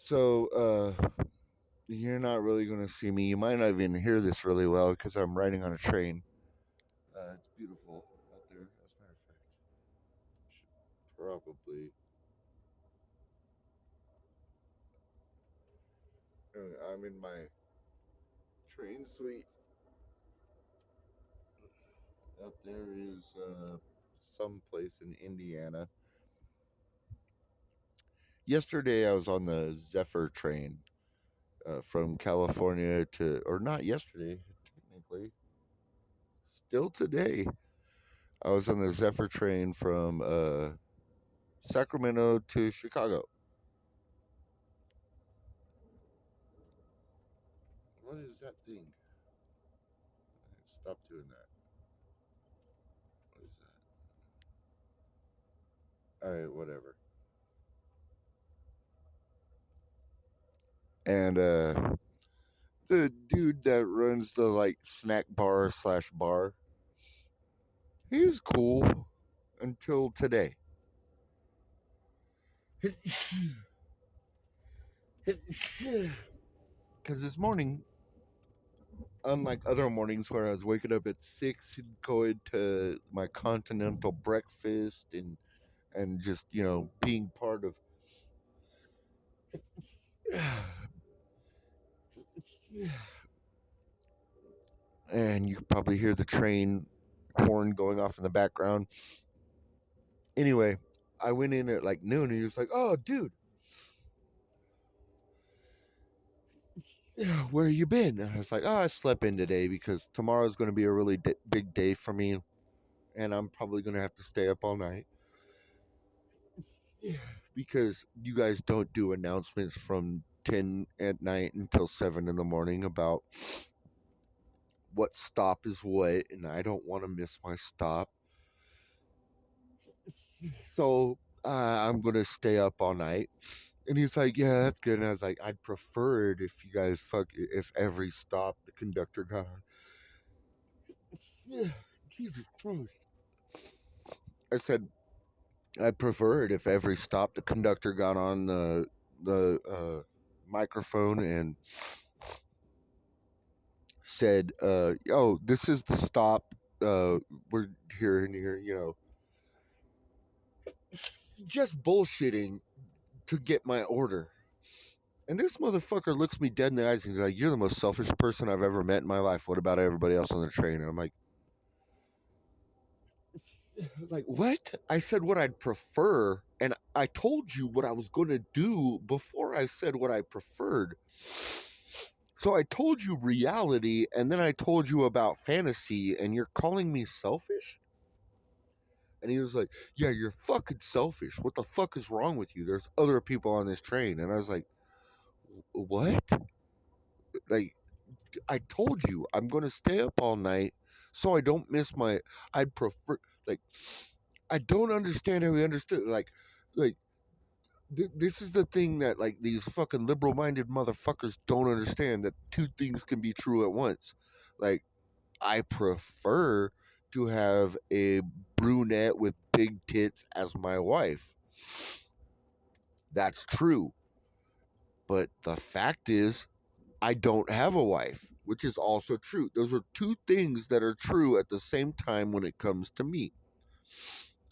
So, you're not really going to see me. You might not even hear this really well because I'm riding on a train. It's beautiful out there, as a matter of fact. Should probably. I'm in my train suite. Out there is some place in Indiana. Yesterday, I was on the Zephyr train from California to, or not yesterday, technically, still today. I was on the Zephyr train from Sacramento to Chicago. What is that thing? Stop doing that. What is that? All right, whatever. And the dude that runs the like snack bar slash bar, he's cool until today. Because this morning, unlike other mornings where I was waking up at 6 and going to my continental breakfast and just being part of and you can probably hear the train horn going off in the background. Anyway, I went in at like noon and he was like, "Oh, dude, where you been?" And I was like, "Oh, I slept in today because tomorrow's going to be a really big day for me, and I'm probably going to have to stay up all night." Yeah, because you guys don't do announcements from 10 at night until 7 in the morning about what stop is what, and I don't want to miss my stop. So I'm going to stay up all night. And he's like, "Yeah, that's good." And I was like, "I'd prefer it if you guys if every stop the conductor got on." Yeah, Jesus Christ. I said, "I'd prefer it if every stop the conductor got on the microphone and said, oh, this is the stop. We're here and here, just bullshitting to get my order." And this motherfucker looks me dead in the eyes and he's like, "You're the most selfish person I've ever met in my life. What about everybody else on the train?" And I'm like, what? I said what I'd prefer. And I told you what I was going to do before I said what I preferred. So I told you reality, and then I told you about fantasy, and you're calling me selfish? And he was like, "Yeah, you're fucking selfish. What the fuck is wrong with you? There's other people on this train." And I was like, "What?" Like, I told you I'm going to stay up all night so I don't miss my. I'd prefer, like, I don't understand how he understood. Like, this is the thing that, like, these fucking liberal minded motherfuckers don't understand that two things can be true at once. Like, I prefer to have a brunette with big tits as my wife. That's true. But the fact is, I don't have a wife, which is also true. Those are two things that are true at the same time when it comes to me.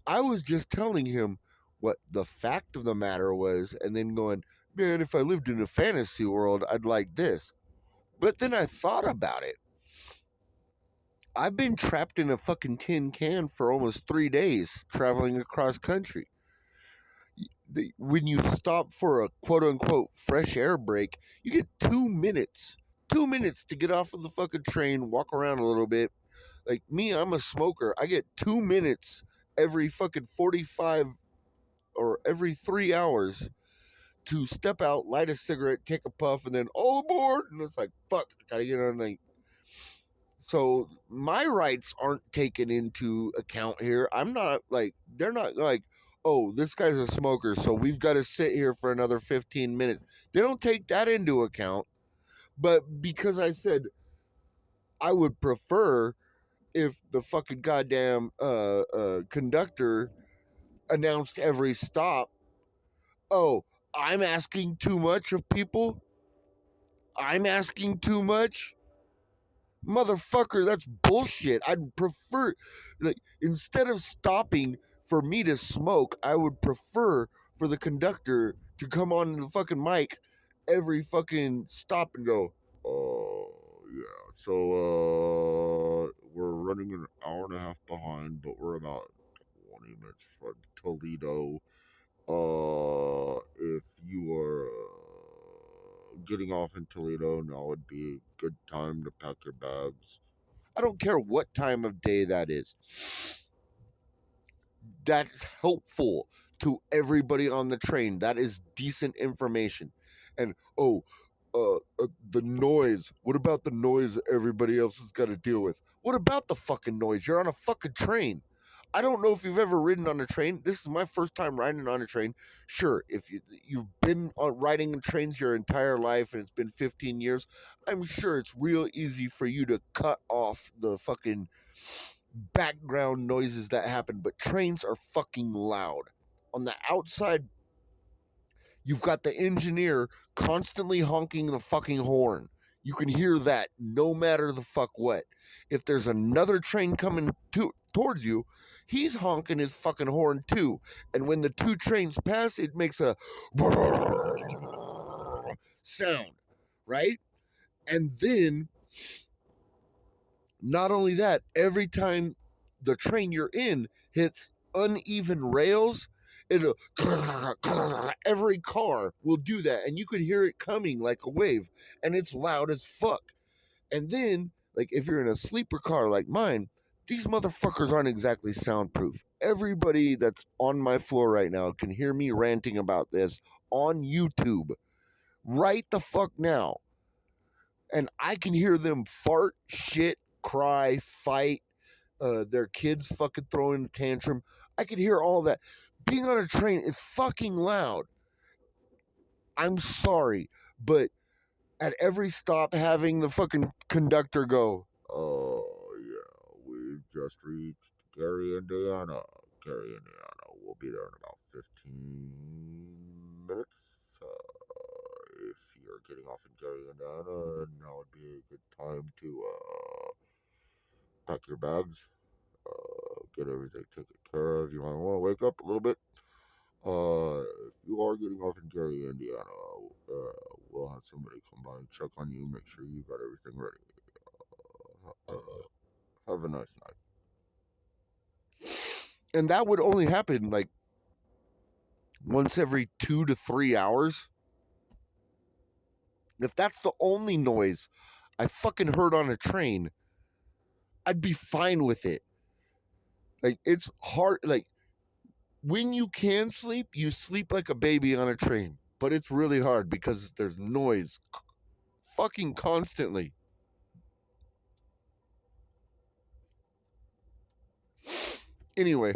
I was just telling him what the fact of the matter was, and then going, "Man, if I lived in a fantasy world, I'd like this." But then I thought about it. I've been trapped in a fucking tin can for almost 3 days traveling across country. When you stop for a quote unquote fresh air break, you get 2 minutes. 2 minutes to get off of the fucking train, walk around a little bit. Like me, I'm a smoker. I get 2 minutes every fucking 45 or every 3 hours to step out, light a cigarette, take a puff, and then all aboard. And it's like, fuck, I gotta get on. Like, so my rights aren't taken into account here. I'm not like, they're not like, "Oh, this guy's a smoker, so we've got to sit here for another 15 minutes." They don't take that into account. But because I said I would prefer if the fucking goddamn conductor announced every stop, "Oh, I'm asking too much of people. I'm asking too much. Motherfucker, that's bullshit. I'd prefer, like, instead of stopping for me to smoke, I would prefer for the conductor to come on the fucking mic every fucking stop and go, oh, yeah, so, we're running an hour and a half behind, but we're about 20 minutes from Toledo. If you are getting off in Toledo, now would be a good time to pack your bags. I don't care what time of day that is. That's helpful to everybody on the train. That is decent information. And the noise. What about the noise everybody else has got to deal with? What about the fucking noise? You're on a fucking train. I don't know if you've ever ridden on a train. This is my first time riding on a train. Sure, if you've been riding in trains your entire life and it's been 15 years, I'm sure it's real easy for you to cut off the fucking background noises that happen. But trains are fucking loud. On the outside, you've got the engineer constantly honking the fucking horn. You can hear that no matter the fuck what. If there's another train coming towards you, he's honking his fucking horn too. And when the two trains pass, it makes a sound, right? And then, not only that, every time the train you're in hits uneven rails, it'll every car will do that, and you could hear it coming like a wave, and it's loud as fuck. And then, like, if you're in a sleeper car like mine, these motherfuckers aren't exactly soundproof. Everybody that's on my floor right now can hear me ranting about this on YouTube right the fuck now. And I can hear them fart, shit, cry, fight, their kids fucking throwing a tantrum. I could hear all that. Being on a train is fucking loud. I'm sorry, but at every stop, having the fucking conductor go, oh, yeah, we've just reached Gary, Indiana. Gary, Indiana. We'll be there in about 15 minutes. If you're getting off in Gary, Indiana, now would be a good time to pack your bags, get everything taken care of. You might want to wake up a little bit. If you are getting off in Gary, Indiana, we'll have somebody come by and check on you, make sure you got everything ready. Have a nice night. And that would only happen like once every 2 to 3 hours. If that's the only noise I fucking heard on a train, I'd be fine with it. Like, it's hard. Like, when you can sleep, you sleep like a baby on a train. But it's really hard because there's noise fucking constantly. Anyway,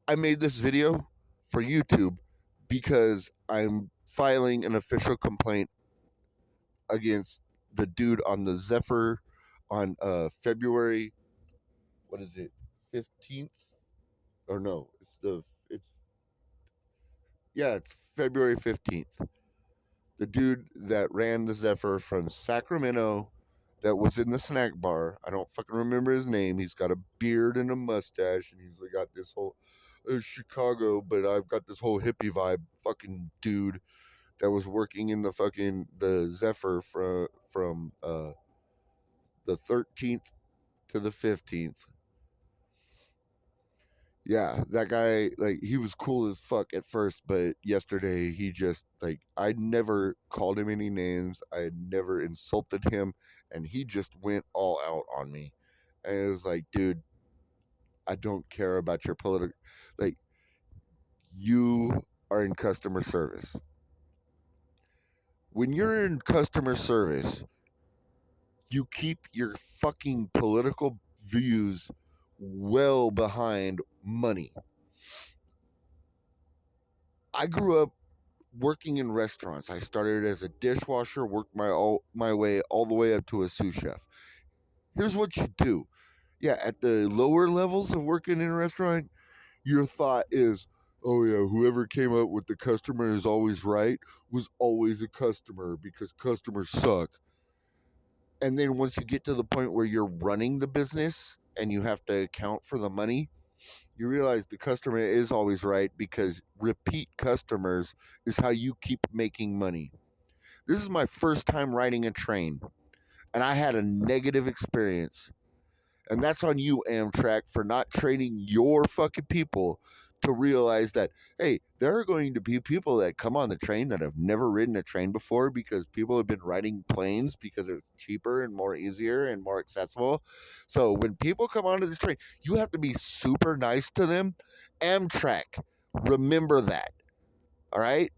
I made this video for YouTube because I'm filing an official complaint against the dude on the Zephyr on February, what is it, 15th? Or no, it's February 15th. The dude that ran the Zephyr from Sacramento that was in the snack bar. I don't fucking remember his name. He's got a beard and a mustache, and he's got this whole Chicago, but I've got this whole hippie vibe fucking dude that was working in the Zephyr from the 13th to the 15th. Yeah, that guy, like, he was cool as fuck at first, but yesterday he just, like, I never called him any names. I had never insulted him, and he just went all out on me. And it was like, dude, I don't care about your political, like, you are in customer service. When you're in customer service, you keep your fucking political views well behind money. I grew up working in restaurants. I started as a dishwasher, worked my way all the way up to a sous chef. Here's what you do. Yeah, at the lower levels of working in a restaurant, your thought is, oh yeah, whoever came up with the customer is always right was always a customer because customers suck. And then once you get to the point where you're running the business and you have to account for the money, you realize the customer is always right because repeat customers is how you keep making money. This is my first time riding a train, and I had a negative experience. And that's on you, Amtrak, for not training your fucking people to realize that, hey, there are going to be people that come on the train that have never ridden a train before because people have been riding planes because it's cheaper and more easier and more accessible. So when people come onto this train, you have to be super nice to them. Amtrak, remember that. All right?